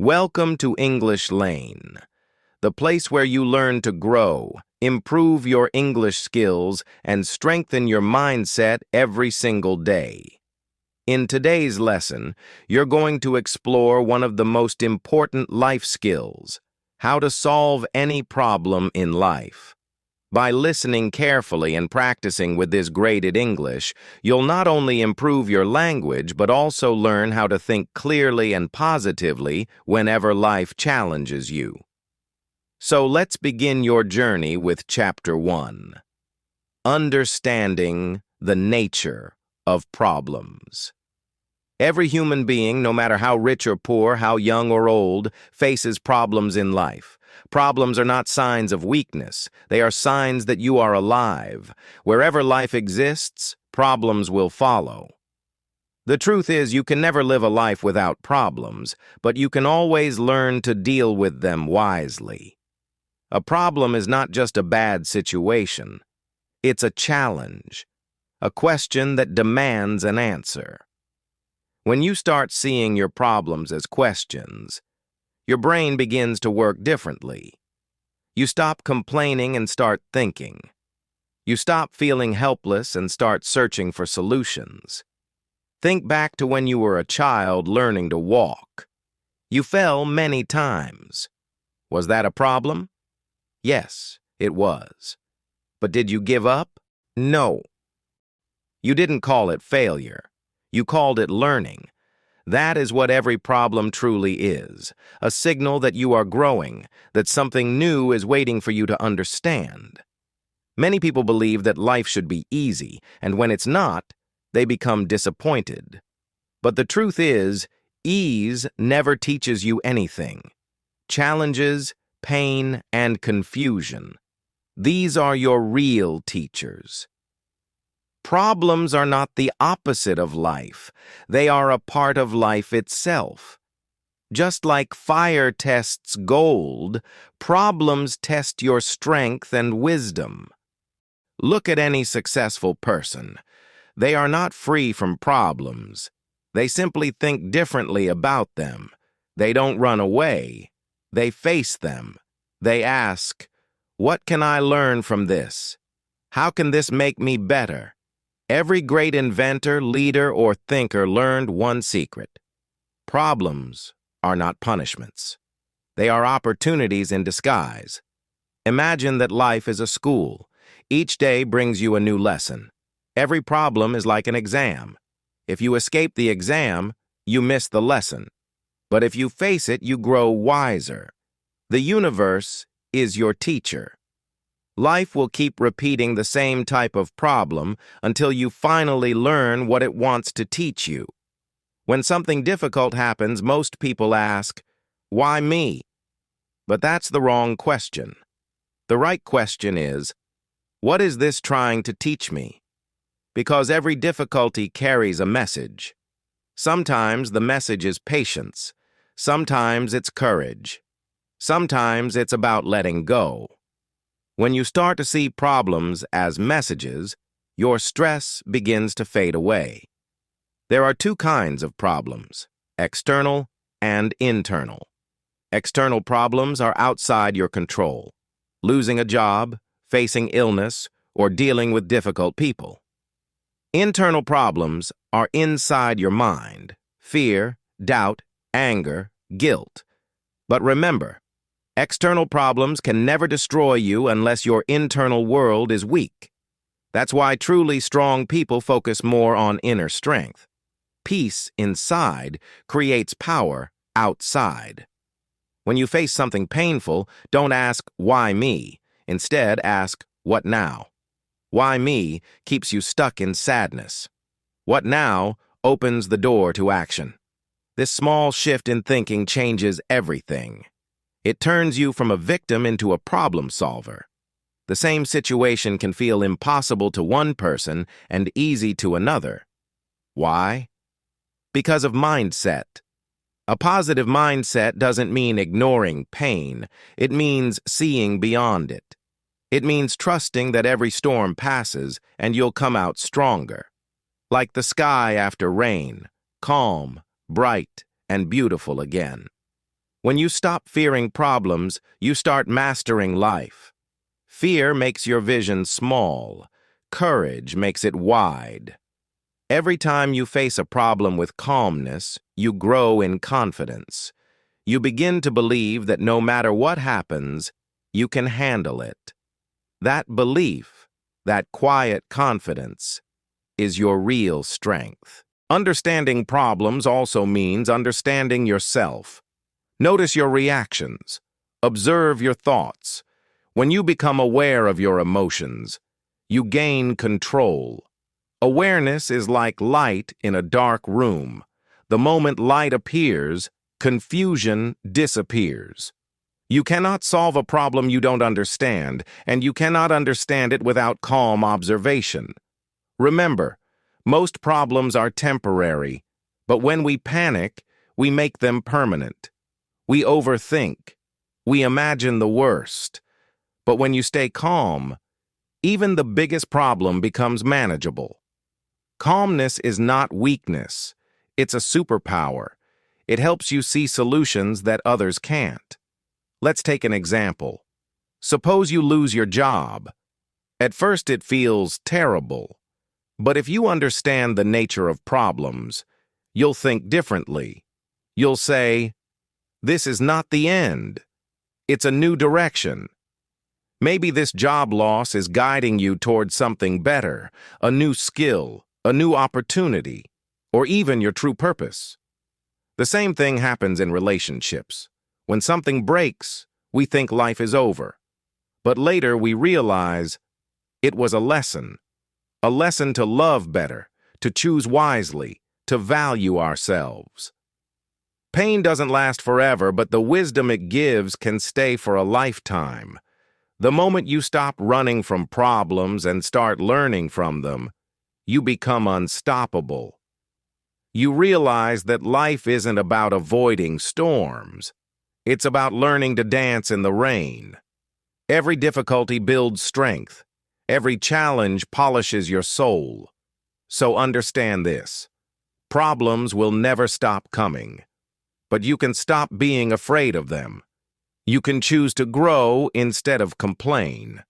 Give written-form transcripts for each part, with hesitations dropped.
Welcome to English Lane, the place where you learn to grow, improve your English skills, and strengthen your mindset every single day. In today's lesson, you're going to explore one of the most important life skills, how to solve any problem in life. By listening carefully and practicing with this graded English, you'll not only improve your language but also learn how to think clearly and positively whenever life challenges you. So let's begin your journey with Chapter 1. Understanding the nature of problems. Every human being, no matter how rich or poor, how young or old, faces problems in life. Problems are not signs of weakness. They are signs that you are alive. Wherever life exists, problems will follow. The truth is, you can never live a life without problems, but you can always learn to deal with them wisely. A problem is not just a bad situation. It's a challenge, a question that demands an answer. When you start seeing your problems as questions, your brain begins to work differently. You stop complaining and start thinking. You stop feeling helpless and start searching for solutions. Think back to when you were a child learning to walk. You fell many times. Was that a problem? Yes, it was. But did you give up? No. You didn't call it failure. You called it learning. That is what every problem truly is, a signal that you are growing, that something new is waiting for you to understand. Many people believe that life should be easy, and when it's not, they become disappointed. But the truth is, ease never teaches you anything. Challenges, pain, and confusion. These are your real teachers. Problems are not the opposite of life. They are a part of life itself. Just like fire tests gold, problems test your strength and wisdom. Look at any successful person. They are not free from problems. They simply think differently about them. They don't run away. They face them. They ask, "What can I learn from this? How can this make me better?" Every great inventor, leader, or thinker learned one secret. Problems are not punishments. They are opportunities in disguise. Imagine that life is a school. Each day brings you a new lesson. Every problem is like an exam. If you escape the exam, you miss the lesson. But if you face it, you grow wiser. The universe is your teacher. Life will keep repeating the same type of problem until you finally learn what it wants to teach you. When something difficult happens, most people ask, "Why me?" But that's the wrong question. The right question is, "What is this trying to teach me?" Because every difficulty carries a message. Sometimes the message is patience. Sometimes it's courage. Sometimes it's about letting go. When you start to see problems as messages, your stress begins to fade away. There are two kinds of problems, external and internal. External problems are outside your control, losing a job, facing illness, or dealing with difficult people. Internal problems are inside your mind, fear, doubt, anger, guilt. But remember, external problems can never destroy you unless your internal world is weak. That's why truly strong people focus more on inner strength. Peace inside creates power outside. When you face something painful, don't ask, "Why me?" Instead, ask, "What now?" "Why me?" keeps you stuck in sadness. "What now?" opens the door to action. This small shift in thinking changes everything. It turns you from a victim into a problem solver. The same situation can feel impossible to one person and easy to another. Why? Because of mindset. A positive mindset doesn't mean ignoring pain. It means seeing beyond it. It means trusting that every storm passes and you'll come out stronger. Like the sky after rain, calm, bright, and beautiful again. When you stop fearing problems, you start mastering life. Fear makes your vision small. Courage makes it wide. Every time you face a problem with calmness, you grow in confidence. You begin to believe that no matter what happens, you can handle it. That belief, that quiet confidence, is your real strength. Understanding problems also means understanding yourself. Notice your reactions. Observe your thoughts. When you become aware of your emotions, you gain control. Awareness is like light in a dark room. The moment light appears, confusion disappears. You cannot solve a problem you don't understand, and you cannot understand it without calm observation. Remember, most problems are temporary, but when we panic, we make them permanent. We overthink. We imagine the worst. But when you stay calm, even the biggest problem becomes manageable. Calmness is not weakness. It's a superpower. It helps you see solutions that others can't. Let's take an example. Suppose you lose your job. At first it feels terrible. But if you understand the nature of problems, you'll think differently. You'll say, "This is not the end. It's a new direction." Maybe this job loss is guiding you towards something better, a new skill, a new opportunity, or even your true purpose. The same thing happens in relationships. When something breaks, we think life is over. But later we realize it was a lesson to love better, to choose wisely, to value ourselves. Pain doesn't last forever, but the wisdom it gives can stay for a lifetime. The moment you stop running from problems and start learning from them, you become unstoppable. You realize that life isn't about avoiding storms. It's about learning to dance in the rain. Every difficulty builds strength. Every challenge polishes your soul. So understand this. Problems will never stop coming. But you can stop being afraid of them. You can choose to grow instead of complain.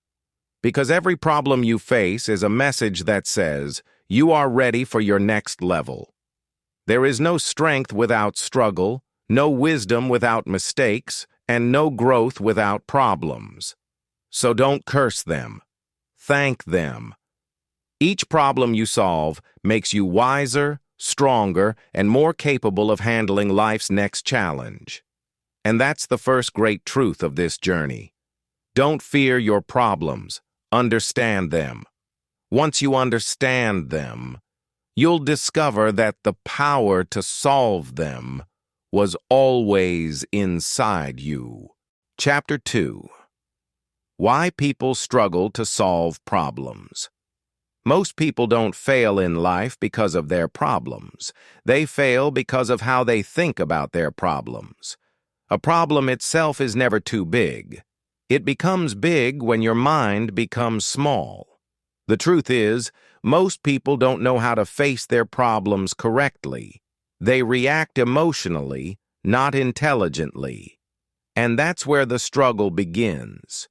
Because every problem you face is a message that says you are ready for your next level. There is no strength without struggle, no wisdom without mistakes, and no growth without problems. So don't curse them. Thank them. Each problem you solve makes you wiser, stronger, and more capable of handling life's next challenge. And that's the first great truth of this journey. Don't fear your problems. Understand them. Once you understand them, you'll discover that the power to solve them was always inside you. Chapter 2. Why people struggle to solve problems. Most people don't fail in life because of their problems. They fail because of how they think about their problems. A problem itself is never too big. It becomes big when your mind becomes small. The truth is, most people don't know how to face their problems correctly. They react emotionally, not intelligently. And that's where the struggle begins.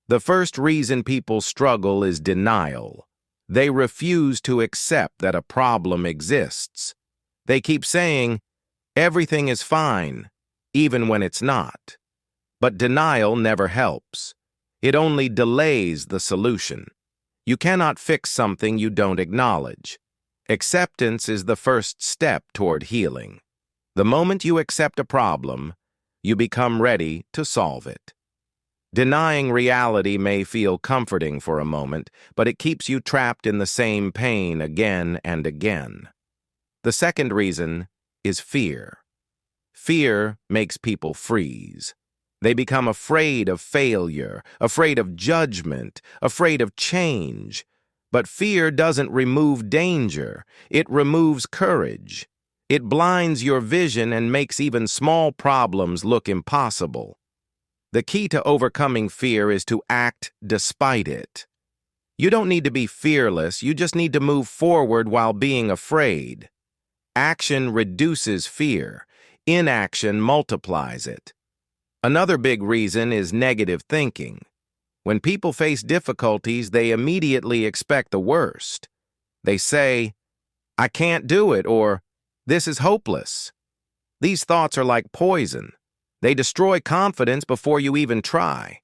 The first reason people struggle is denial. They refuse to accept that a problem exists. They keep saying, "Everything is fine," even when it's not. But denial never helps. It only delays the solution. You cannot fix something you don't acknowledge. Acceptance is the first step toward healing. The moment you accept a problem, you become ready to solve it. Denying reality may feel comforting for a moment, but it keeps you trapped in the same pain again and again. The second reason is fear. Fear makes people freeze. They become afraid of failure, afraid of judgment, afraid of change. But fear doesn't remove danger. It removes courage. It blinds your vision and makes even small problems look impossible. The key to overcoming fear is to act despite it. You don't need to be fearless, you just need to move forward while being afraid. Action reduces fear. Inaction multiplies it. Another big reason is negative thinking. When people face difficulties, they immediately expect the worst. They say, "I can't do it," or "This is hopeless." These thoughts are like poison. They destroy confidence before you even try.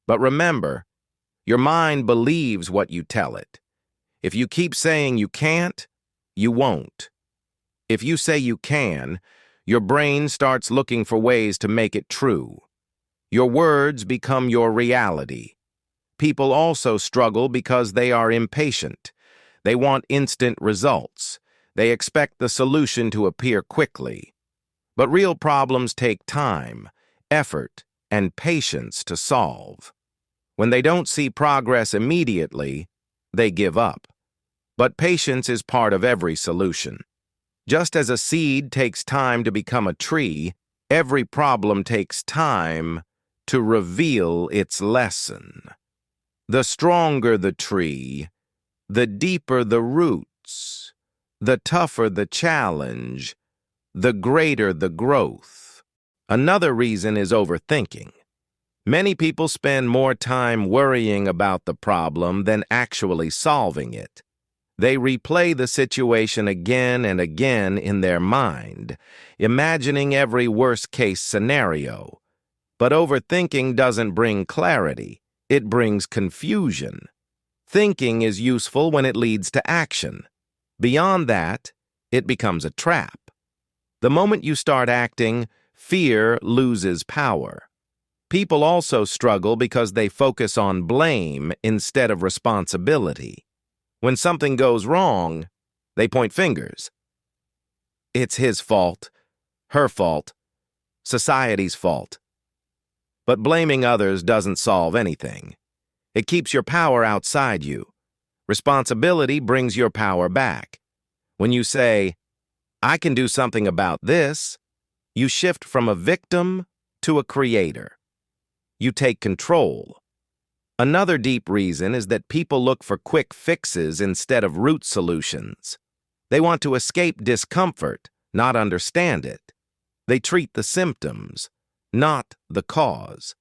But remember, your mind believes what you tell it. If you keep saying you can't, you won't. If you say you can, your brain starts looking for ways to make it true. Your words become your reality. People also struggle because they are impatient. They want instant results. They expect the solution to appear quickly. But real problems take time, effort, and patience to solve. When they don't see progress immediately, they give up. But patience is part of every solution. Just as a seed takes time to become a tree, every problem takes time to reveal its lesson. The stronger the tree, the deeper the roots, the tougher the challenge, the greater the growth. Another reason is overthinking. Many people spend more time worrying about the problem than actually solving it. They replay the situation again and again in their mind, imagining every worst-case scenario. But overthinking doesn't bring clarity. It brings confusion. Thinking is useful when it leads to action. Beyond that, it becomes a trap. The moment you start acting, fear loses power. People also struggle because they focus on blame instead of responsibility. When something goes wrong, they point fingers. It's his fault, her fault, society's fault. But blaming others doesn't solve anything. It keeps your power outside you. Responsibility brings your power back. When you say, "I can do something about this," you shift from a victim to a creator. You take control. Another deep reason is that people look for quick fixes instead of root solutions. They want to escape discomfort, not understand it. They treat the symptoms, not the cause.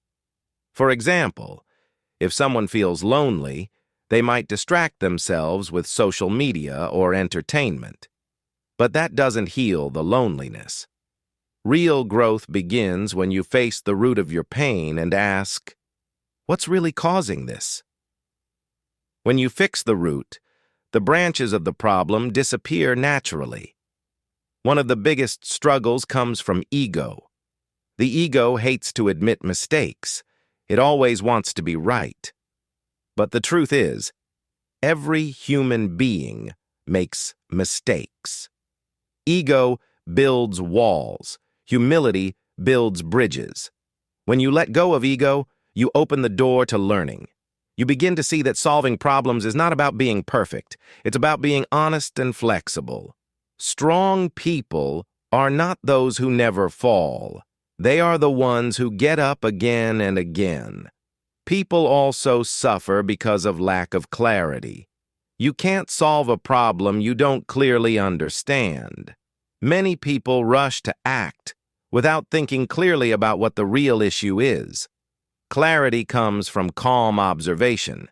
For example, if someone feels lonely, they might distract themselves with social media or entertainment. But that doesn't heal the loneliness. Real growth begins when you face the root of your pain and ask, "What's really causing this?" When you fix the root, the branches of the problem disappear naturally. One of the biggest struggles comes from ego. The ego hates to admit mistakes. It always wants to be right. But the truth is, every human being makes mistakes. Ego builds walls. Humility builds bridges. When you let go of ego, you open the door to learning. You begin to see that solving problems is not about being perfect. It's about being honest and flexible. Strong people are not those who never fall. They are the ones who get up again and again. People also suffer because of lack of clarity. You can't solve a problem you don't clearly understand. Many people rush to act without thinking clearly about what the real issue is. Clarity comes from calm observation.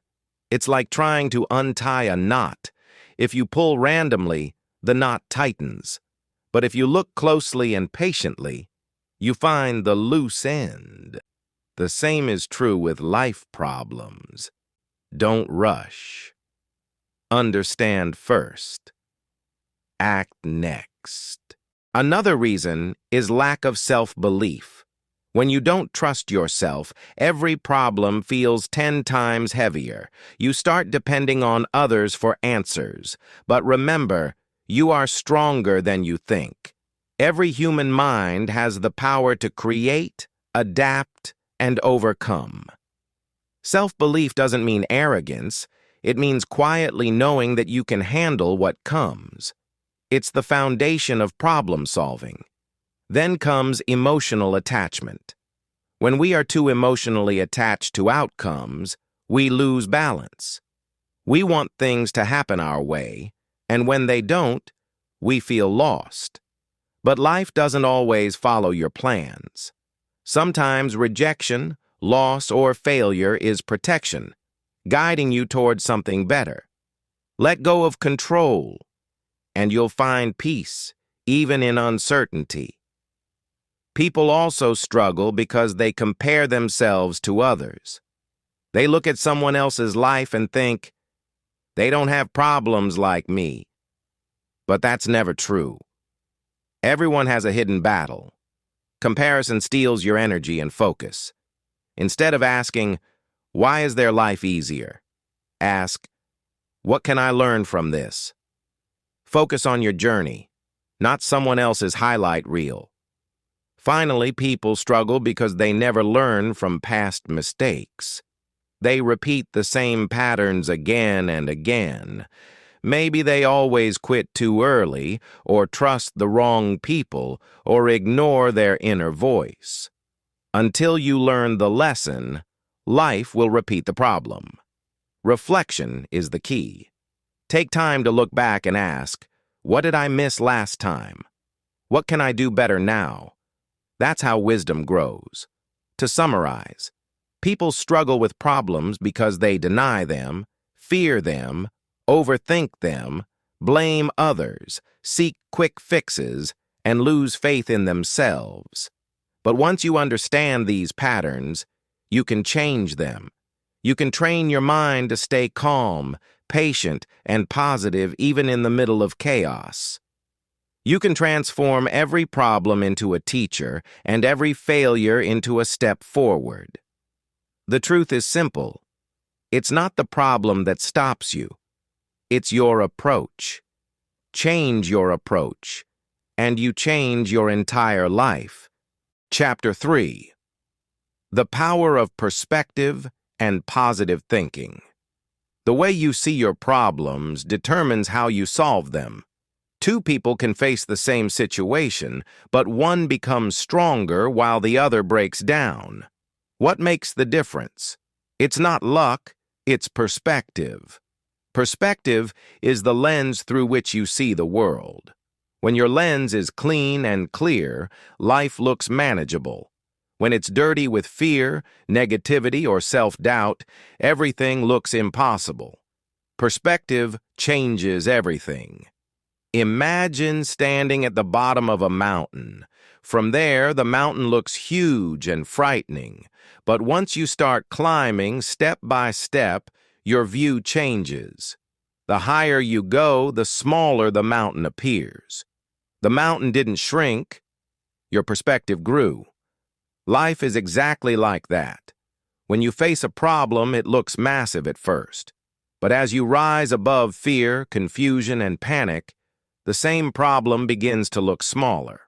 It's like trying to untie a knot. If you pull randomly, the knot tightens. But if you look closely and patiently, you find the loose end. The same is true with life problems. Don't rush. Understand first. Act next. Another reason is lack of self-belief. When you don't trust yourself, every problem feels 10 times heavier. You start depending on others for answers. But remember, you are stronger than you think. Every human mind has the power to create, adapt, and overcome. Self-belief doesn't mean arrogance. It means quietly knowing that you can handle what comes. It's the foundation of problem solving. Then comes emotional attachment. When we are too emotionally attached to outcomes, we lose balance. We want things to happen our way, and when they don't, we feel lost. But life doesn't always follow your plans. Sometimes rejection, loss, or failure is protection, guiding you towards something better. Let go of control, and you'll find peace, even in uncertainty. People also struggle because they compare themselves to others. They look at someone else's life and think, they don't have problems like me. But that's never true. Everyone has a hidden battle. Comparison steals your energy and focus. Instead of asking, why is their life easier? Ask, what can I learn from this? Focus on your journey, not someone else's highlight reel. Finally, people struggle because they never learn from past mistakes. They repeat the same patterns again and again. Maybe they always quit too early, or trust the wrong people, or ignore their inner voice. Until you learn the lesson, life will repeat the problem. Reflection is the key. Take time to look back and ask, what did I miss last time? What can I do better now? That's how wisdom grows. To summarize, people struggle with problems because they deny them, fear them, overthink them, blame others, seek quick fixes, and lose faith in themselves. But once you understand these patterns, you can change them. You can train your mind to stay calm, patient, and positive even in the middle of chaos. You can transform every problem into a teacher and every failure into a step forward. The truth is simple. It's not the problem that stops you. It's your approach. Change your approach, and you change your entire life. Chapter 3. The Power of Perspective and Positive Thinking. The way you see your problems determines how you solve them. Two people can face the same situation, but one becomes stronger while the other breaks down. What makes the difference? It's not luck, it's perspective. Perspective is the lens through which you see the world. When your lens is clean and clear, life looks manageable. When it's dirty with fear, negativity, or self-doubt, everything looks impossible. Perspective changes everything. Imagine standing at the bottom of a mountain. From there, the mountain looks huge and frightening. But once you start climbing step by step, your view changes. The higher you go, the smaller the mountain appears. The mountain didn't shrink. Your perspective grew. Life is exactly like that. When you face a problem, it looks massive at first. But as you rise above fear, confusion, and panic, the same problem begins to look smaller.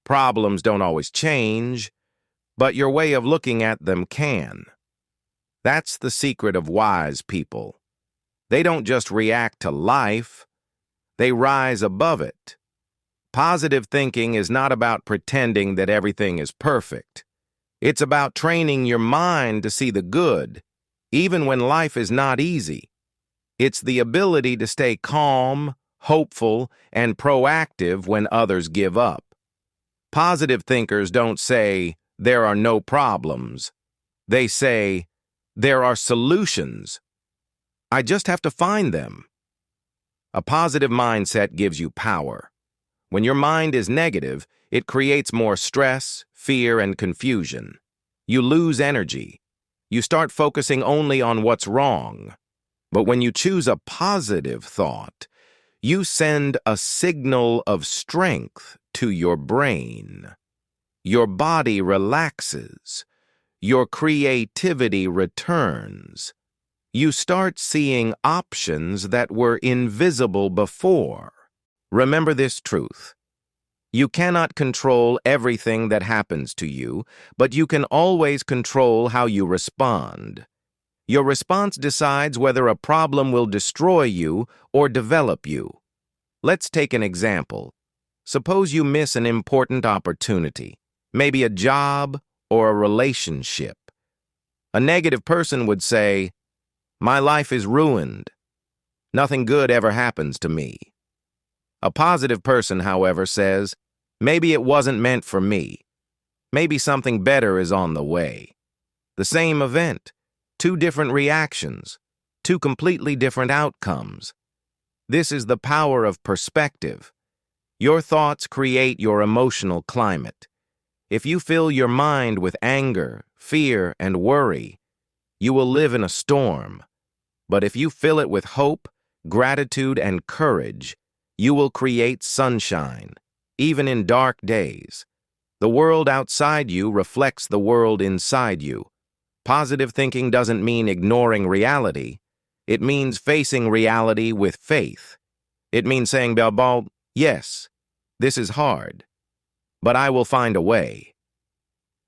Problems don't always change, but your way of looking at them can. That's the secret of wise people. They don't just react to life, they rise above it. Positive thinking is not about pretending that everything is perfect. It's about training your mind to see the good, even when life is not easy. It's the ability to stay calm, hopeful, and proactive when others give up. Positive thinkers don't say, there are no problems. They say, there are solutions. I just have to find them. A positive mindset gives you power. When your mind is negative, it creates more stress, fear, and confusion. You lose energy. You start focusing only on what's wrong. But when you choose a positive thought, you send a signal of strength to your brain. Your body relaxes. Your creativity returns. You start seeing options that were invisible before. Remember this truth. You cannot control everything that happens to you, but you can always control how you respond. Your response decides whether a problem will destroy you or develop you. Let's take an example. Suppose you miss an important opportunity, maybe a job or a relationship. A negative person would say, my life is ruined. Nothing good ever happens to me. A positive person, however, says, maybe it wasn't meant for me. Maybe something better is on the way. The same event, two different reactions, two completely different outcomes. This is the power of perspective. Your thoughts create your emotional climate. If you fill your mind with anger, fear, and worry, you will live in a storm. But if you fill it with hope, gratitude, and courage, you will create sunshine, even in dark days. The world outside you reflects the world inside you. Positive thinking doesn't mean ignoring reality. It means facing reality with faith. It means saying, Bilbao, yes, this is hard, but I will find a way.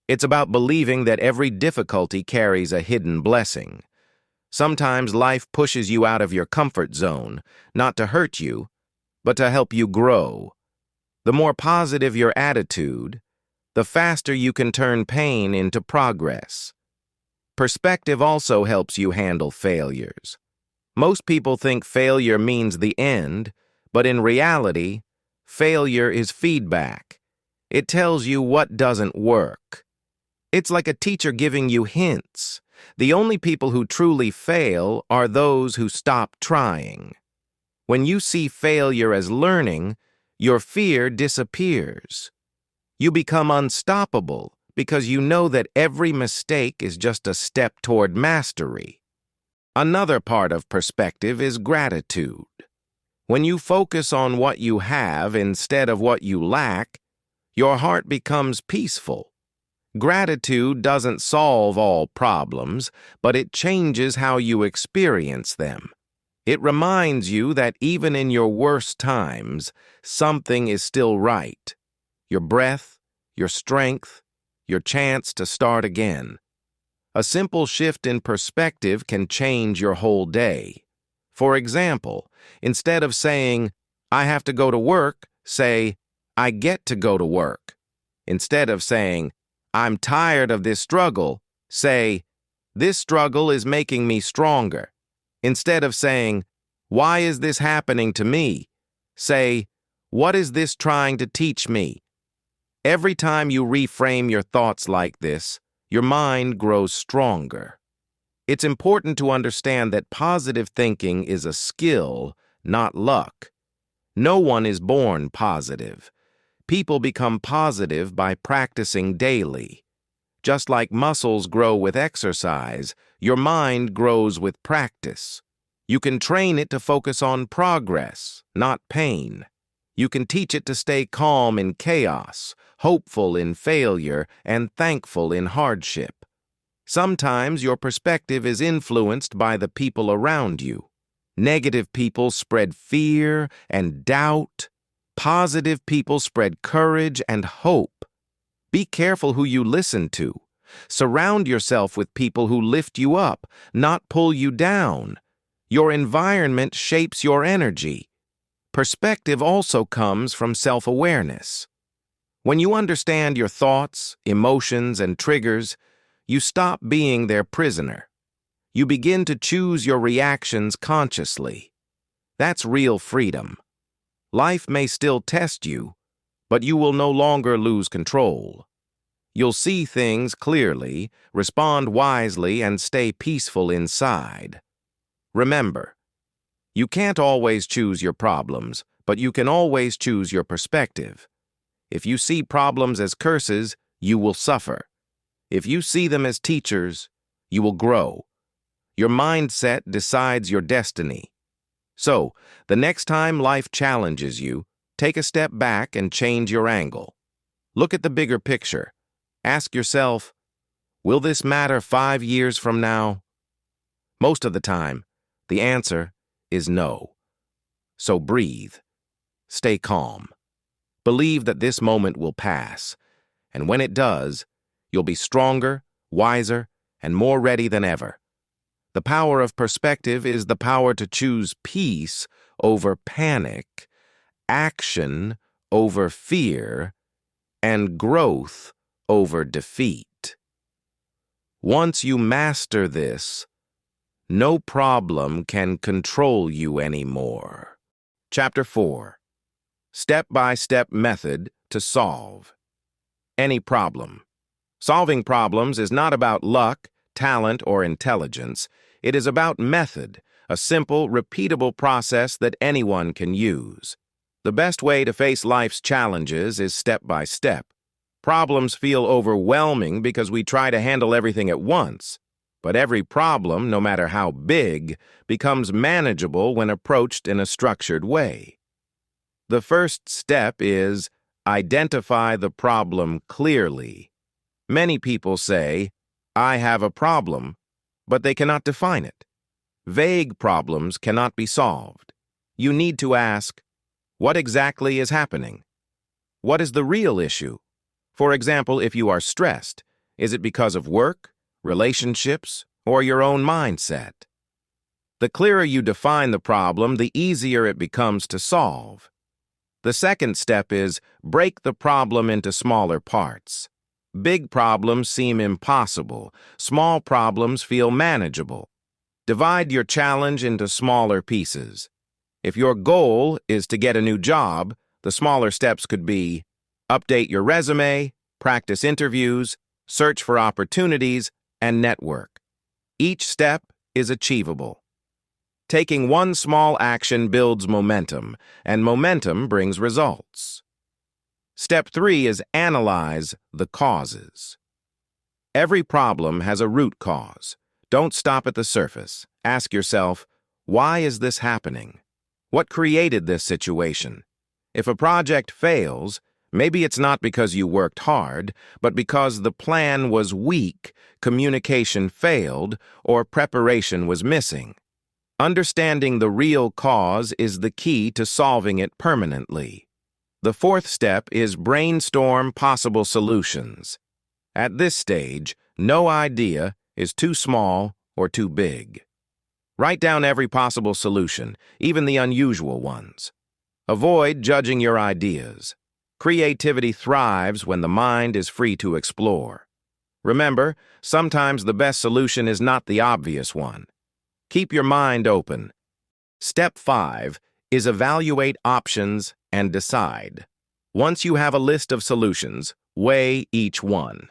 It's about believing that every difficulty carries a hidden blessing. Sometimes life pushes you out of your comfort zone, not to hurt you, but to help you grow. The more positive your attitude, the faster you can turn pain into progress. Perspective also helps you handle failures. Most people think failure means the end, but in reality, failure is feedback. It tells you what doesn't work. It's like a teacher giving you hints. The only people who truly fail are those who stop trying. When you see failure as learning, your fear disappears. You become unstoppable because you know that every mistake is just a step toward mastery. Another part of perspective is gratitude. When you focus on what you have instead of what you lack, your heart becomes peaceful. Gratitude doesn't solve all problems, but it changes how you experience them. It reminds you that even in your worst times, something is still right. Your breath, your strength, your chance to start again. A simple shift in perspective can change your whole day. For example, instead of saying, I have to go to work, say, I get to go to work. Instead of saying, I'm tired of this struggle, say, this struggle is making me stronger. Instead of saying, why is this happening to me? Say, what is this trying to teach me? Every time you reframe your thoughts like this, your mind grows stronger. It's important to understand that positive thinking is a skill, not luck. No one is born positive. People become positive by practicing daily. Just like muscles grow with exercise, your mind grows with practice. You can train it to focus on progress, not pain. You can teach it to stay calm in chaos, hopeful in failure, and thankful in hardship. Sometimes your perspective is influenced by the people around you. Negative people spread fear and doubt. Positive people spread courage and hope. Be careful who you listen to. Surround yourself with people who lift you up, not pull you down. Your environment shapes your energy. Perspective also comes from self-awareness. When you understand your thoughts, emotions, and triggers, you stop being their prisoner. You begin to choose your reactions consciously. That's real freedom. Life may still test you, but you will no longer lose control. You'll see things clearly, respond wisely, and stay peaceful inside. Remember, you can't always choose your problems, but you can always choose your perspective. If you see problems as curses, you will suffer. If you see them as teachers, you will grow. Your mindset decides your destiny. So, the next time life challenges you, take a step back and change your angle. Look at the bigger picture. Ask yourself, will this matter 5 years from now? Most of the time, the answer is no. So breathe. Stay calm. Believe that this moment will pass, and when it does, you'll be stronger, wiser, and more ready than ever. The power of perspective is the power to choose peace over panic, action over fear, and growth over defeat. Once you master this, no problem can control you anymore. Chapter 4. Step-by-step method to solve any problem. Solving problems is not about luck, talent, or intelligence. It is about method, a simple, repeatable process that anyone can use. The best way to face life's challenges is step by step. Problems feel overwhelming because we try to handle everything at once. But every problem, no matter how big, becomes manageable when approached in a structured way. The first step is identify the problem clearly. Many people say, "I have a problem," but they cannot define it. Vague problems cannot be solved. You need to ask, what exactly is happening? What is the real issue? For example, if you are stressed, is it because of work, relationships, or your own mindset? The clearer you define the problem, the easier it becomes to solve. The second step is break the problem into smaller parts. Big problems seem impossible. Small problems feel manageable. Divide your challenge into smaller pieces. If your goal is to get a new job, the smaller steps could be update your resume, practice interviews, search for opportunities, and network. Each step is achievable. Taking one small action builds momentum, and momentum brings results. Step 3 is analyze the causes. Every problem has a root cause. Don't stop at the surface. Ask yourself, why is this happening? What created this situation? If a project fails, maybe it's not because you worked hard, but because the plan was weak, communication failed, or preparation was missing. Understanding the real cause is the key to solving it permanently. The fourth step is brainstorm possible solutions. At this stage, no idea is too small or too big. Write down every possible solution, even the unusual ones. Avoid judging your ideas. Creativity thrives when the mind is free to explore. Remember, sometimes the best solution is not the obvious one. Keep your mind open. Step 5 is evaluate options and decide. Once you have a list of solutions, weigh each one.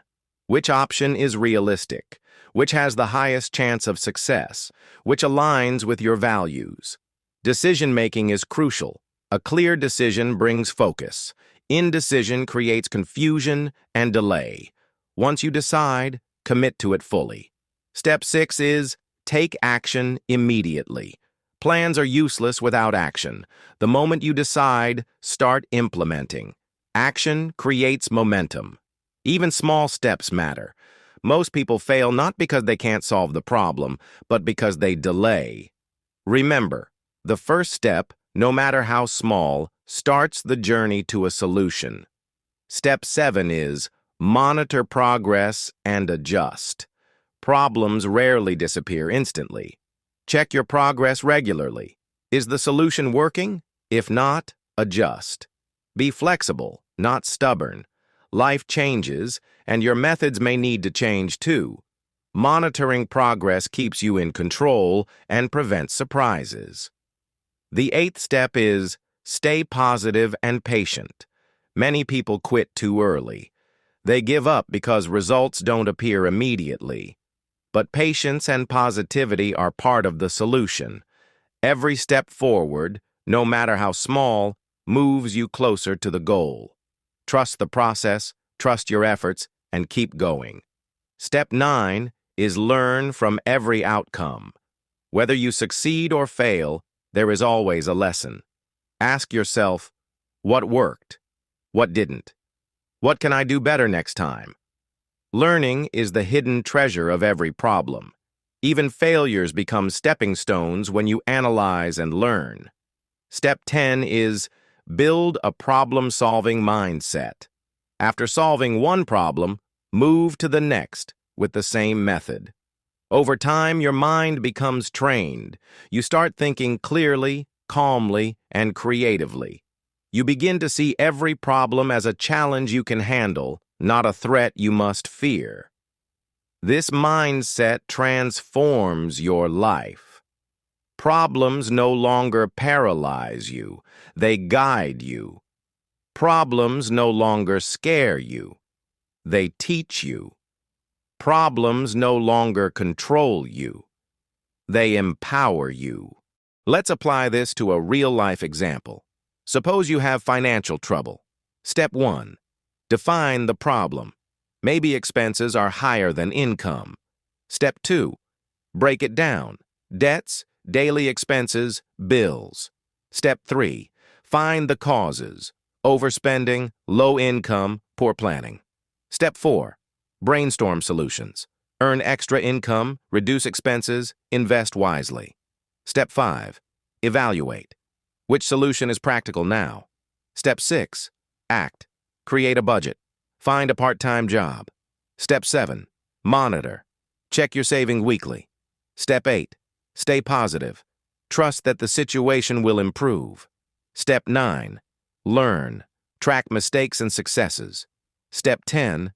Which option is realistic? Which has the highest chance of success? Which aligns with your values? Decision-making is crucial. A clear decision brings focus. Indecision creates confusion and delay. Once you decide, commit to it fully. Step 6 is take action immediately. Plans are useless without action. The moment you decide, start implementing. Action creates momentum. Even small steps matter. Most people fail not because they can't solve the problem, but because they delay. Remember, the first step, no matter how small, starts the journey to a solution. Step 7 is monitor progress and adjust. Problems rarely disappear instantly. Check your progress regularly. Is the solution working? If not, adjust. Be flexible, not stubborn. Life changes, and your methods may need to change too. Monitoring progress keeps you in control and prevents surprises. The 8th step is stay positive and patient. Many people quit too early. They give up because results don't appear immediately. But patience and positivity are part of the solution. Every step forward, no matter how small, moves you closer to the goal. Trust the process, trust your efforts, and keep going. Step 9 is learn from every outcome. Whether you succeed or fail, there is always a lesson. Ask yourself, what worked? What didn't? What can I do better next time? Learning is the hidden treasure of every problem. Even failures become stepping stones when you analyze and learn. Step 10 is build a problem-solving mindset. After solving one problem, move to the next with the same method. Over time, your mind becomes trained. You start thinking clearly, calmly, and creatively. You begin to see every problem as a challenge you can handle, not a threat you must fear. This mindset transforms your life. Problems no longer paralyze you, they guide you. Problems no longer scare you, they teach you. Problems no longer control you. They empower you. Let's apply this to a real-life example. Suppose you have financial trouble. Step 1. Define the problem. Maybe expenses are higher than income. Step 2. Break it down. Debts, daily expenses, bills. Step 3. Find the causes. Overspending, low income, poor planning. Step 4. Brainstorm solutions. Earn extra income, reduce expenses, invest wisely. Step 5. Evaluate. Which solution is practical now? Step 6. Act. Create a budget. Find a part-time job. Step 7. Monitor. Check your saving weekly. Step 8. Stay positive. Trust that the situation will improve. Step 9. Learn. Track mistakes and successes. Step 10.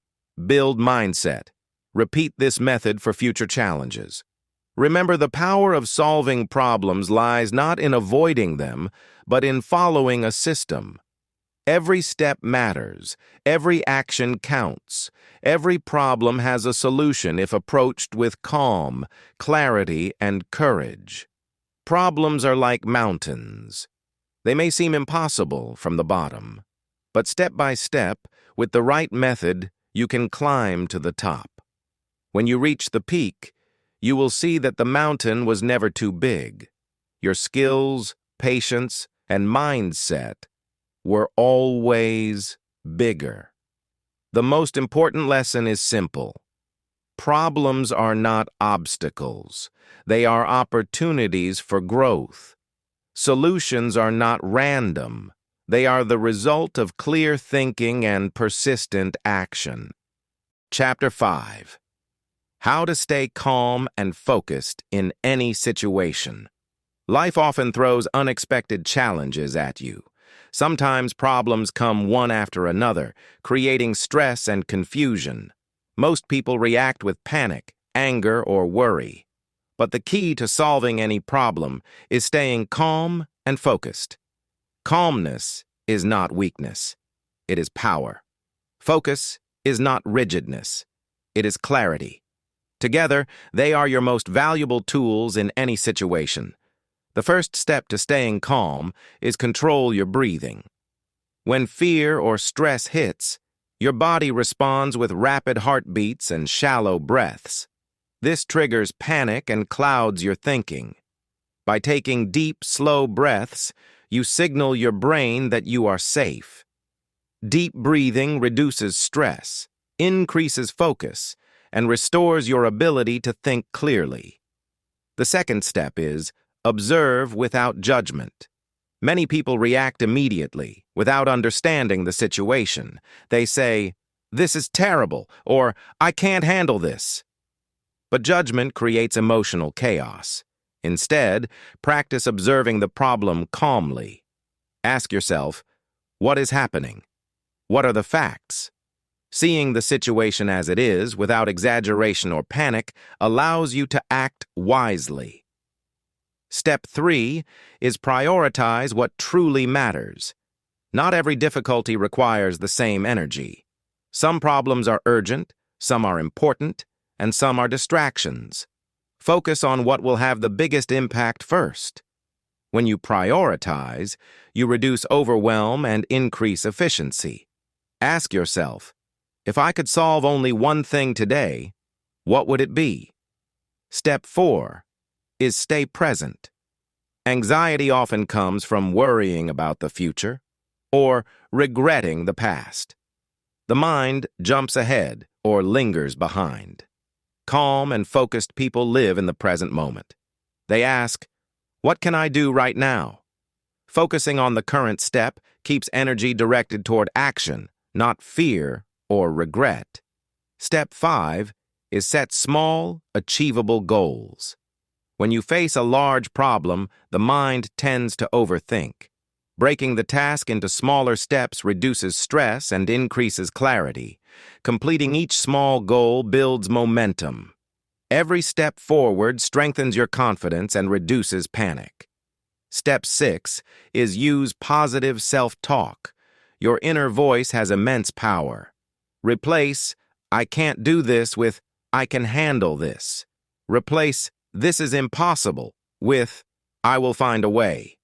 Build mindset. Repeat this method for future challenges. Remember, the power of solving problems lies not in avoiding them, but in following a system. Every step matters. Every action counts. Every problem has a solution if approached with calm, clarity, and courage. Problems are like mountains. They may seem impossible from the bottom, but step by step, with the right method, you can climb to the top. When you reach the peak, you will see that the mountain was never too big. Your skills, patience, and mindset were always bigger. The most important lesson is simple. Problems are not obstacles. They are opportunities for growth. Solutions are not random. They are the result of clear thinking and persistent action. Chapter 5. How to stay calm and focused in any situation. Life often throws unexpected challenges at you. Sometimes problems come one after another, creating stress and confusion. Most people react with panic, anger, or worry. But the key to solving any problem is staying calm and focused. Calmness is not weakness. It is power. Focus is not rigidness. It is clarity. Together, they are your most valuable tools in any situation. The first step to staying calm is control your breathing. When fear or stress hits, your body responds with rapid heartbeats and shallow breaths. This triggers panic and clouds your thinking. By taking deep, slow breaths, you signal your brain that you are safe. Deep breathing reduces stress, increases focus, and restores your ability to think clearly. The second step is observe without judgment. Many people react immediately, without understanding the situation. They say, "This is terrible," or "I can't handle this." But judgment creates emotional chaos. Instead, practice observing the problem calmly. Ask yourself, what is happening? What are the facts? Seeing the situation as it is, without exaggeration or panic, allows you to act wisely. Step 3 is prioritize what truly matters. Not every difficulty requires the same energy. Some problems are urgent, some are important, and some are distractions. Focus on what will have the biggest impact first. When you prioritize, you reduce overwhelm and increase efficiency. Ask yourself, if I could solve only one thing today, what would it be? Step 4 is stay present. Anxiety often comes from worrying about the future or regretting the past. The mind jumps ahead or lingers behind. Calm and focused people live in the present moment. They ask, what can I do right now? Focusing on the current step keeps energy directed toward action, not fear or regret. Step 5 is set small, achievable goals. When you face a large problem, the mind tends to overthink. Breaking the task into smaller steps reduces stress and increases clarity. Completing each small goal builds momentum. Every step forward strengthens your confidence and reduces panic. Step 6 is use positive self-talk. Your inner voice has immense power. Replace, "I can't do this" with, "I can handle this." Replace "this is impossible" with "I will find a way."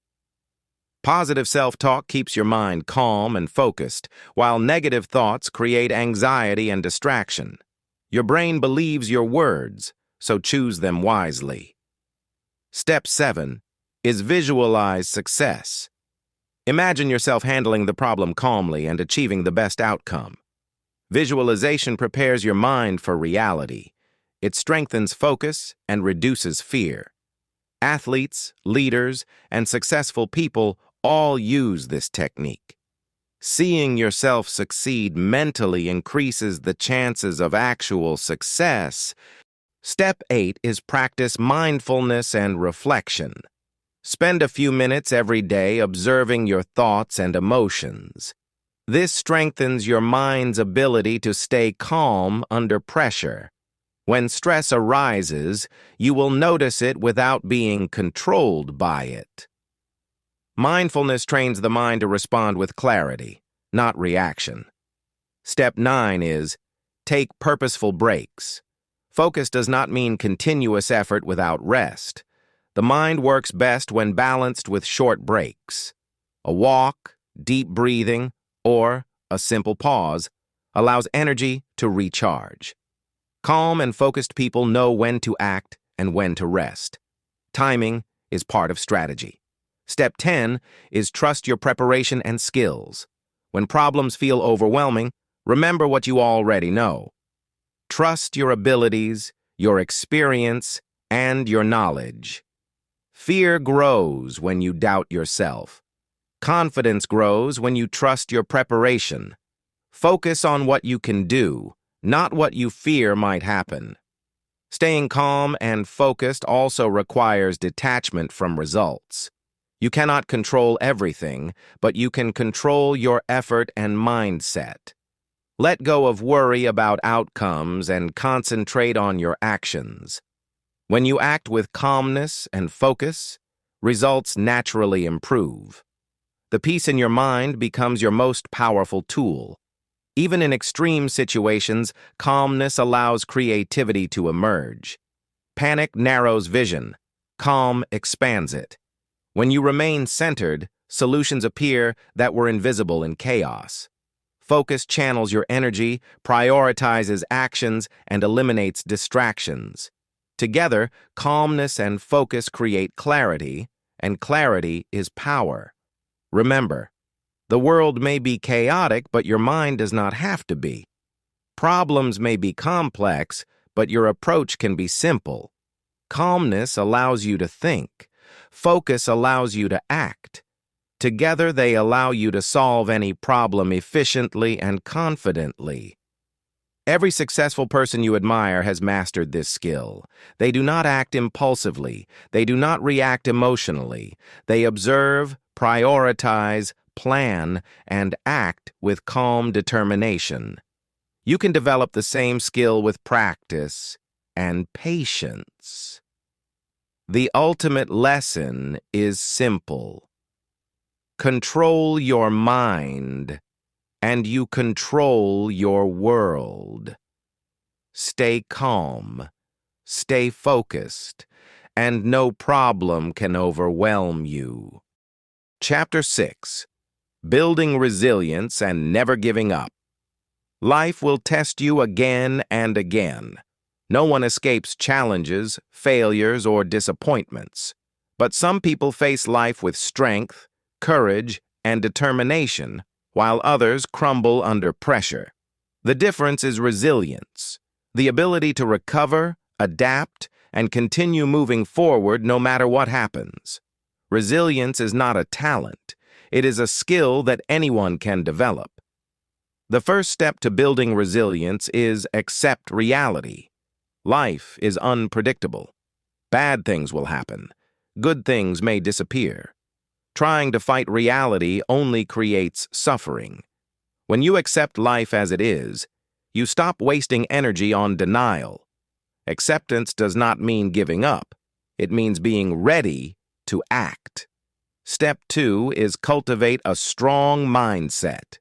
Positive self-talk keeps your mind calm and focused, while negative thoughts create anxiety and distraction. Your brain believes your words, so choose them wisely. Step 7 is visualize success. Imagine yourself handling the problem calmly and achieving the best outcome. Visualization prepares your mind for reality. It strengthens focus and reduces fear. Athletes, leaders, and successful people all use this technique. Seeing yourself succeed mentally increases the chances of actual success. Step 8 is practice mindfulness and reflection. Spend a few minutes every day observing your thoughts and emotions. This strengthens your mind's ability to stay calm under pressure. When stress arises, you will notice it without being controlled by it. Mindfulness trains the mind to respond with clarity, not reaction. Step 9 is take purposeful breaks. Focus does not mean continuous effort without rest. The mind works best when balanced with short breaks. A walk, deep breathing, or a simple pause allows energy to recharge. Calm and focused people know when to act and when to rest. Timing is part of strategy. Step 10 is trust your preparation and skills. When problems feel overwhelming, remember what you already know. Trust your abilities, your experience, and your knowledge. Fear grows when you doubt yourself. Confidence grows when you trust your preparation. Focus on what you can do, not what you fear might happen. Staying calm and focused also requires detachment from results. You cannot control everything, but you can control your effort and mindset. Let go of worry about outcomes and concentrate on your actions. When you act with calmness and focus, results naturally improve. The peace in your mind becomes your most powerful tool. Even in extreme situations, calmness allows creativity to emerge. Panic narrows vision. Calm expands it. When you remain centered, solutions appear that were invisible in chaos. Focus channels your energy, prioritizes actions, and eliminates distractions. Together, calmness and focus create clarity, and clarity is power. Remember, the world may be chaotic, but your mind does not have to be. Problems may be complex, but your approach can be simple. Calmness allows you to think. Focus allows you to act. Together, they allow you to solve any problem efficiently and confidently. Every successful person you admire has mastered this skill. They do not act impulsively. They do not react emotionally. They observe, prioritize, plan, and act with calm determination. You can develop the same skill with practice and patience. The ultimate lesson is simple. Control your mind, and you control your world. Stay calm, stay focused, and no problem can overwhelm you. Chapter 6. Building Resilience and Never Giving Up. Life will test you again and again. No one escapes challenges, failures, or disappointments. But some people face life with strength, courage, and determination, while others crumble under pressure. The difference is resilience, the ability to recover, adapt, and continue moving forward no matter what happens. Resilience is not a talent. It is a skill that anyone can develop. The first step to building resilience is accept reality. Life is unpredictable. Bad things will happen. Good things may disappear. Trying to fight reality only creates suffering. When you accept life as it is, you stop wasting energy on denial. Acceptance does not mean giving up. It means being ready to act. Step 2 is cultivate a strong mindset.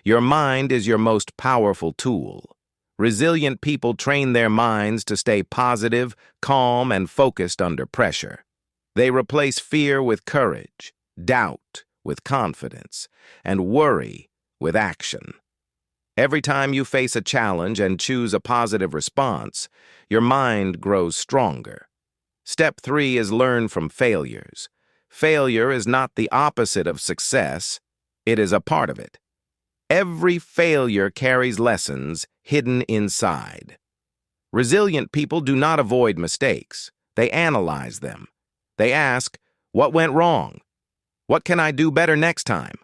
Your mind is your most powerful tool. Resilient people train their minds to stay positive, calm, and focused under pressure. They replace fear with courage, doubt with confidence, and worry with action. Every time you face a challenge and choose a positive response, your mind grows stronger. Step 3 is learn from failures. Failure is not the opposite of success, it is a part of it. Every failure carries lessons hidden inside. Resilient people do not avoid mistakes. They analyze them. They ask, what went wrong? What can I do better next time?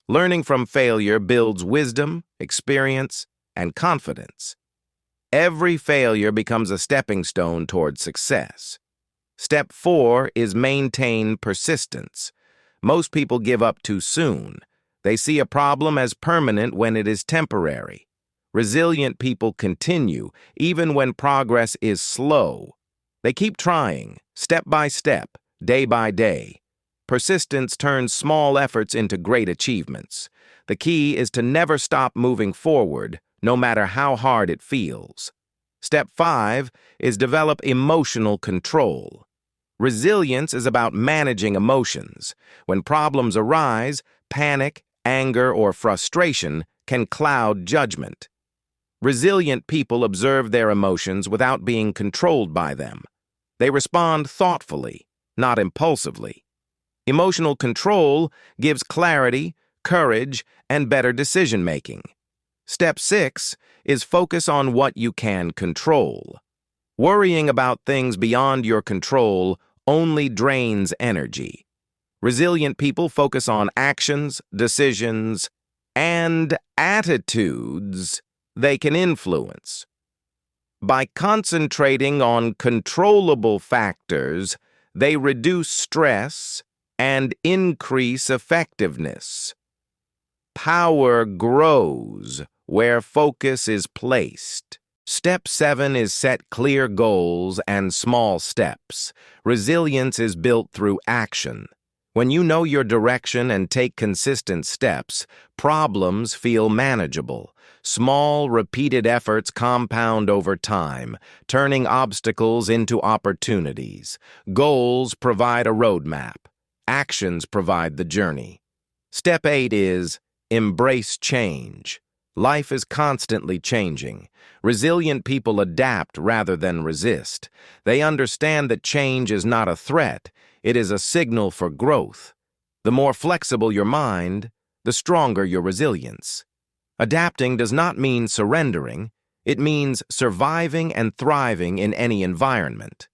Learning from failure builds wisdom, experience, and confidence. Every failure becomes a stepping stone toward success. Step 4 is maintain persistence. Most people give up too soon. They see a problem as permanent when it is temporary. Resilient people continue, even when progress is slow. They keep trying, step by step, day by day. Persistence turns small efforts into great achievements. The key is to never stop moving forward, no matter how hard it feels. Step 5 is develop emotional control. Resilience is about managing emotions. When problems arise, panic, anger, or frustration can cloud judgment. Resilient people observe their emotions without being controlled by them. They respond thoughtfully, not impulsively. Emotional control gives clarity, courage, and better decision-making. Step 6 is focus on what you can control. Worrying about things beyond your control only drains energy. Resilient people focus on actions, decisions, and attitudes they can influence. By concentrating on controllable factors, they reduce stress and increase effectiveness. Power grows where focus is placed. Step 7 is set clear goals and small steps. Resilience is built through action. When you know your direction and take consistent steps, problems feel manageable. Small, repeated efforts compound over time, turning obstacles into opportunities. Goals provide a roadmap. Actions provide the journey. Step 8 is embrace change. Life is constantly changing. Resilient people adapt rather than resist. They understand that change is not a threat. It is a signal for growth. The more flexible your mind, the stronger your resilience. Adapting does not mean surrendering. It means surviving and thriving in any environment.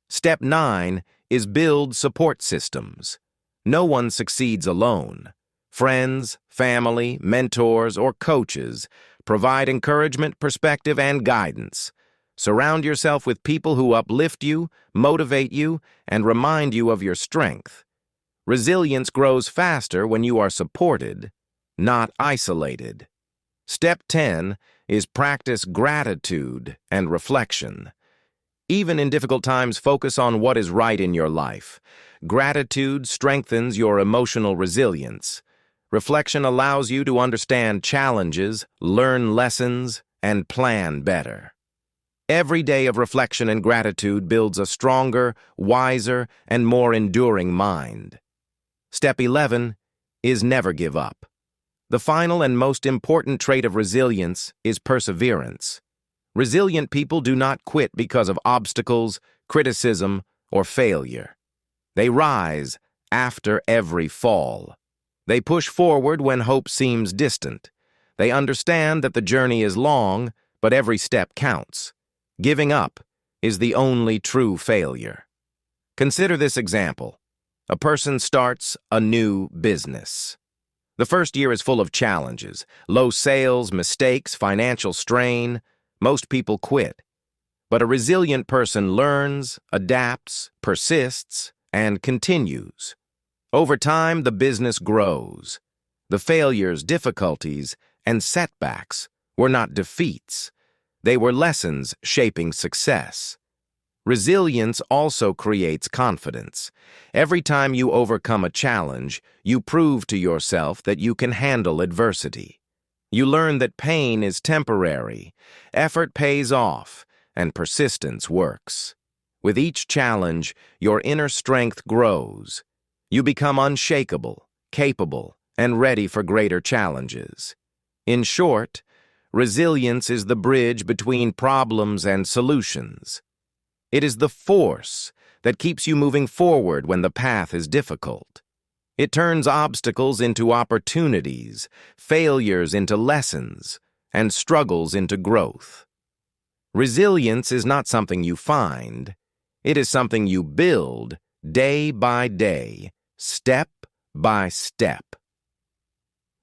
Step 9 is build support systems. No one succeeds alone. Friends, family, mentors, or coaches provide encouragement, perspective, and guidance. Surround yourself with people who uplift you, motivate you, and remind you of your strength. Resilience grows faster when you are supported, not isolated. Step 10 is practice gratitude and reflection. Even in difficult times, focus on what is right in your life. Gratitude strengthens your emotional resilience. Reflection allows you to understand challenges, learn lessons, and plan better. Every day of reflection and gratitude builds a stronger, wiser, and more enduring mind. Step 11 is never give up. The final and most important trait of resilience is perseverance. Resilient people do not quit because of obstacles, criticism, or failure. They rise after every fall. They push forward when hope seems distant. They understand that the journey is long, but every step counts. Giving up is the only true failure. Consider this example. A person starts a new business. The first year is full of challenges, low sales, mistakes, financial strain. Most people quit. But a resilient person learns, adapts, persists, and continues. Over time, the business grows. The failures, difficulties, and setbacks were not defeats. They were lessons shaping success. Resilience also creates confidence. Every time you overcome a challenge, you prove to yourself that you can handle adversity. You learn that pain is temporary, effort pays off, and persistence works. With each challenge, your inner strength grows. You become unshakable, capable, and ready for greater challenges. In short, resilience is the bridge between problems and solutions. It is the force that keeps you moving forward when the path is difficult. It turns obstacles into opportunities, failures into lessons, and struggles into growth. Resilience is not something you find. It is something you build day by day, step by step.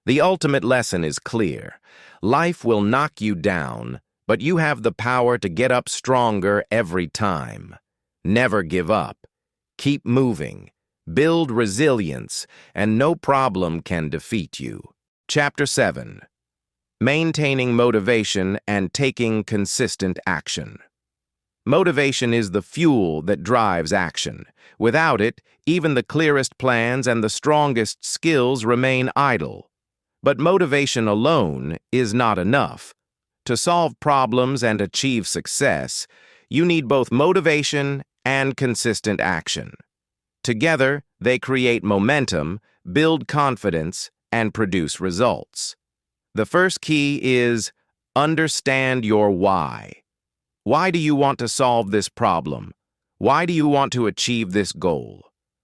The ultimate lesson is clear. Life will knock you down, but you have the power to get up stronger every time. Never give up. Keep moving. Build resilience, and no problem can defeat you. Chapter 7. Maintaining motivation and taking consistent action. Motivation is the fuel that drives action. Without it, even the clearest plans and the strongest skills remain idle. But motivation alone is not enough. To solve problems and achieve success, you need both motivation and consistent action. Together, they create momentum, build confidence, and produce results. The first key is understand your why. Why do you want to solve this problem? Why do you want to achieve this goal?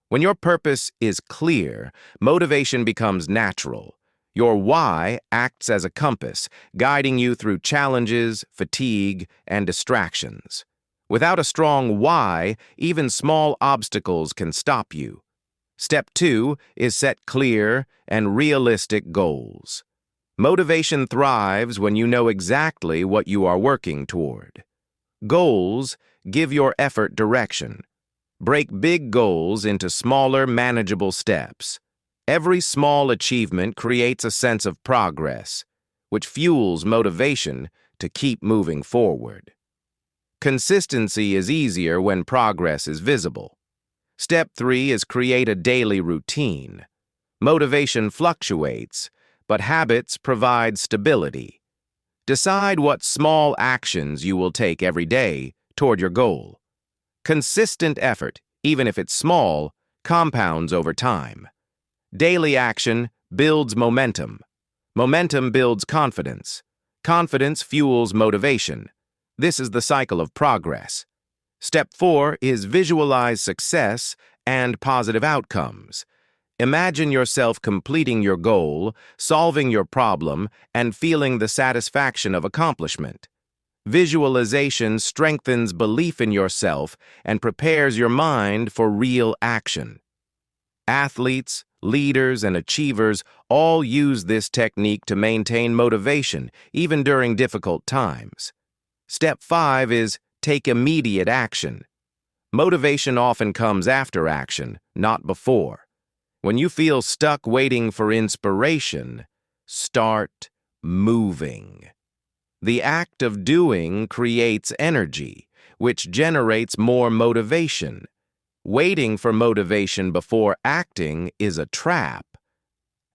When your purpose is clear, motivation becomes natural. Your why acts as a compass, guiding you through challenges, fatigue, and distractions. Without a strong why, even small obstacles can stop you. Step 2 is set clear and realistic goals. Motivation thrives when you know exactly what you are working toward. Goals give your effort direction. Break big goals into smaller, manageable steps. Every small achievement creates a sense of progress, which fuels motivation to keep moving forward. Consistency is easier when progress is visible. Step 3 is create a daily routine. Motivation fluctuates, but habits provide stability. Decide what small actions you will take every day toward your goal. Consistent effort, even if it's small, compounds over time. Daily action builds momentum. Momentum builds confidence. Confidence fuels motivation. This is the cycle of progress. Step 4 is visualize success and positive outcomes. Imagine yourself completing your goal, solving your problem, and feeling the satisfaction of accomplishment. Visualization strengthens belief in yourself and prepares your mind for real action. Athletes, leaders, and achievers all use this technique to maintain motivation, even during difficult times. Step 5 is take immediate action. Motivation often comes after action, not before. When you feel stuck waiting for inspiration, start moving. The act of doing creates energy, which generates more motivation. Waiting for motivation before acting is a trap.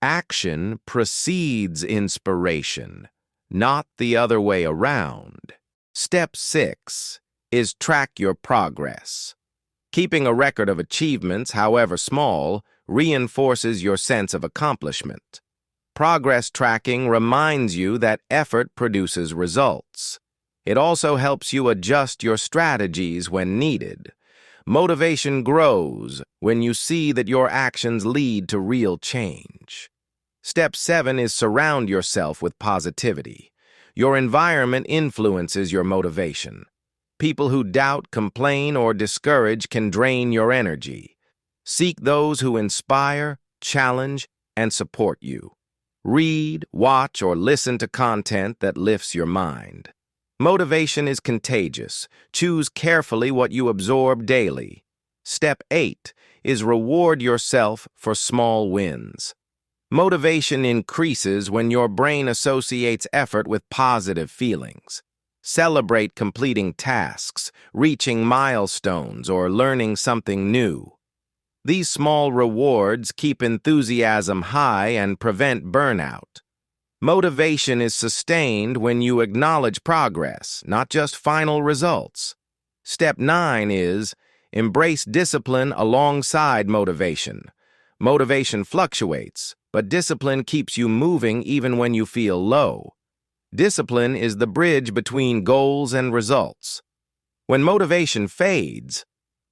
Action precedes inspiration, not the other way around. Step 6 is track your progress. Keeping a record of achievements, however small, reinforces your sense of accomplishment. Progress tracking reminds you that effort produces results. It also helps you adjust your strategies when needed. Motivation grows when you see that your actions lead to real change. Step 7 is surround yourself with positivity. Your environment influences your motivation. People who doubt, complain, or discourage can drain your energy. Seek those who inspire, challenge, and support you. Read, watch, or listen to content that lifts your mind. Motivation is contagious. Choose carefully what you absorb daily. Step 8 is reward yourself for small wins. Motivation increases when your brain associates effort with positive feelings. Celebrate completing tasks, reaching milestones, or learning something new. These small rewards keep enthusiasm high and prevent burnout. Motivation is sustained when you acknowledge progress, not just final results. Step 9 is embrace discipline alongside motivation. Motivation fluctuates, but discipline keeps you moving even when you feel low. Discipline is the bridge between goals and results. When motivation fades,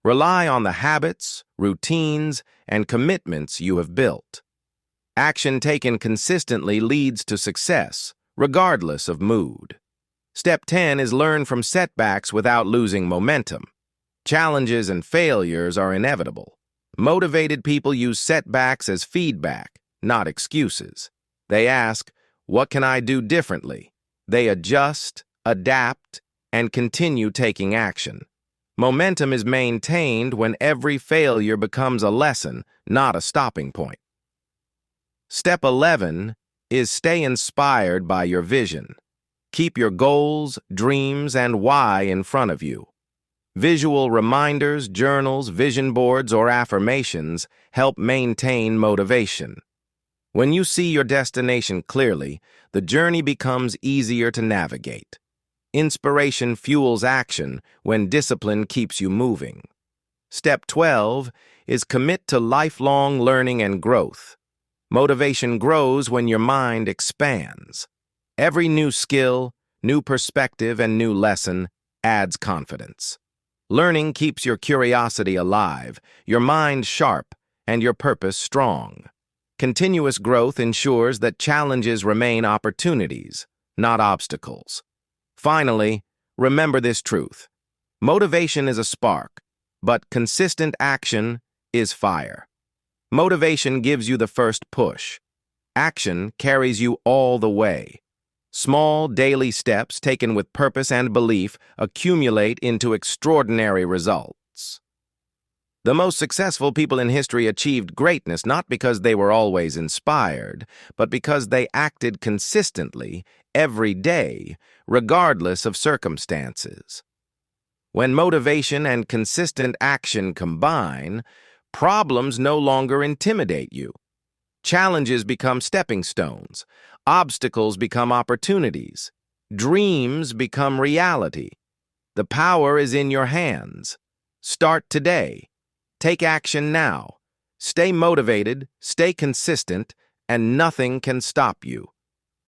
rely on the habits, routines, and commitments you have built. Action taken consistently leads to success, regardless of mood. Step 10 is learn from setbacks without losing momentum. Challenges and failures are inevitable. Motivated people use setbacks as feedback, not excuses. They ask, "What can I do differently?" They adjust, adapt, and continue taking action. Momentum is maintained when every failure becomes a lesson, not a stopping point. Step 11 is stay inspired by your vision. Keep your goals, dreams, and why in front of you. Visual reminders, journals, vision boards, or affirmations help maintain motivation. When you see your destination clearly, the journey becomes easier to navigate. Inspiration fuels action when discipline keeps you moving. Step 12 is commit to lifelong learning and growth. Motivation grows when your mind expands. Every new skill, new perspective, and new lesson adds confidence. Learning keeps your curiosity alive, your mind sharp, and your purpose strong. Continuous growth ensures that challenges remain opportunities, not obstacles. Finally, remember this truth. Motivation is a spark, but consistent action is fire. Motivation gives you the first push. Action carries you all the way. Small daily steps taken with purpose and belief accumulate into extraordinary results. The most successful people in history achieved greatness not because they were always inspired, but because they acted consistently every day, regardless of circumstances. When motivation and consistent action combine, problems no longer intimidate you. Challenges become stepping stones. Obstacles become opportunities. Dreams become reality. The power is in your hands. Start today. Take action now. Stay motivated, stay consistent, and nothing can stop you.